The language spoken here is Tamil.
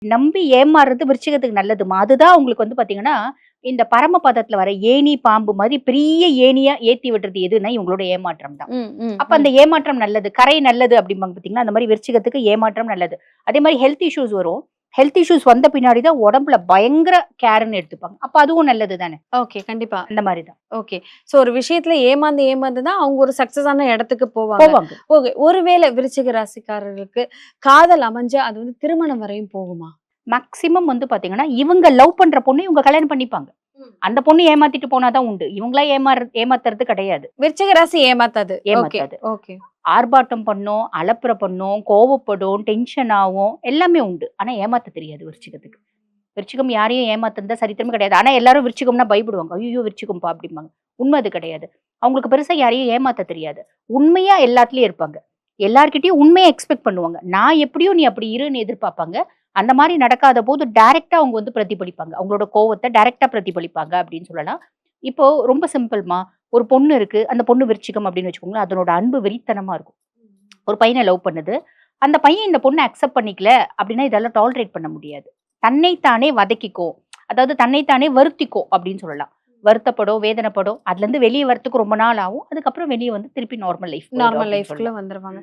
நம்பி ஏமாறுறது விருச்சிகத்துக்கு நல்லதுமா. அதுதான் உங்களுக்கு வந்து பாத்தீங்கன்னா, இந்த பரமபதத்துல வர ஏணி, பாம்பு மாரி பெரிய ஏணியா ஏத்தி விடுறது எதுன்னா, இவங்களோட ஏமாற்றம் தான். ம், ம், அப்ப ம். அந்த ஏமாற்றம் நல்லது. கரை நல்லது அப்படிம்பாங்க பாத்தீங்களா? அந்த மாரி விருச்சிகத்துக்கு ஏமாற்றம் நல்லது. அதே மாரி ஹெல்த் இஷ்யூஸ் வரும். ஹெல்த் இஷ்யூஸ் வந்த பின்னாடி தான் உடம்புல பயங்கர கேர்ன்னு எடுத்துப்பாங்க. அப்ப அதுவும் நல்லது தானே! ஓகே. கண்டிப்பா. அந்த மாரி தான். ஓகே. சோ ஒரு விஷயத்துல ஏமாந்து ஏமாந்து தான் அவங்க ஒரு சக்சஸான இடத்துக்கு போவாங்க. போவாங்க. ஓகே. ஒருவேளை விருச்சிக ராசிக்காரர்களுக்கு காதல் அமைஞ்சா அது வந்து திருமணம் வரையும் போகுமா? மேக்ஸிமம் வந்து பாத்தீங்கன்னா, இவங்க லவ் பண்ற பொண்ணு இவங்க கல்யாணம் பண்ணிப்பாங்க. அந்த பொண்ணு ஏமாத்திட்டு போனா தான் உண்டு. இவங்களா ஏமாத்துறது கிடையாது. விருச்சிக ராசி ஏமாத்தாது. ஓகே, ஏமாத்தாது. ஓகே. ஆர்ப்பாட்டம் பண்ணும், அலப்பற பண்ணும், கோவப்படும், டென்ஷன் ஆவும். எல்லாமே உண்டு. ஆனா ஏமாத்த தெரியாது விருச்சிகத்துக்கு. விருச்சிகம் யாரையும் ஏமாத்துனதா சரித்திரமே கிடையாது. ஆனா எல்லாரும் விருச்சிகம்னா பயப்படுவாங்க. "ஐய்யய்யோ! விருச்சிகம்பா" அப்படிம்பாங்க. உண்ம அது கிடையாது. அவங்களுக்கு பெருசா யாரையும் ஏமாத்த தெரியாது. உண்மையா எல்லாத்துலயும் இருப்பாங்க. எல்லார்கிட்டயும் உண்மைய எக்ஸ்பெக்ட் பண்ணுவாங்க. நான் எப்படியோ நீ அப்படி இருன்னு எதிர்பார்ப்பாங்க. அந்த மாரி நடக்காத போது டைரக்ட்டா அவங்க வந்து பிரதிபலிப்பாங்க. அவங்களோட கோவத்த டைரக்ட்டா பிரதிபலிப்பாங்க அப்படின்னு சொல்லலாம். இப்போ ரொம்ப சிம்பிள்மா. ஒரு பொண்ணு இருக்கு. அந்த பொண்ணு விருச்சிகம் அப்படின்னு வச்சுக்கோங்களேன். அதனோட அன்பு வெறித்தனமா இருக்கும். ஒரு பையன லவ் பண்ணுது. அந்த பையன் இந்த பொண்ண அக்செப்ட் பண்ணிக்கல அப்படின்னா, இதெல்லாம் டாலரேட் பண்ண முடியாது. தன்னைத்தானே வதக்கிக்கோ. அதாவது தன்னைத்தானே வருத்திக்கோ அப்படின்னு சொல்லலாம். வருத்தப்படும், வேதனைப்படும். அதுலருந்து வெளிய வரதுக்கு ரொம்ப நாள் ஆகும். அதுக்கப்புறம் வெளிய வந்து திருப்பி நார்மல் லைஃப் போயிடும் நார்மல் அப்படின்னு லைஃப்குள்ள சொல்லலாம். வந்துருவாங்க.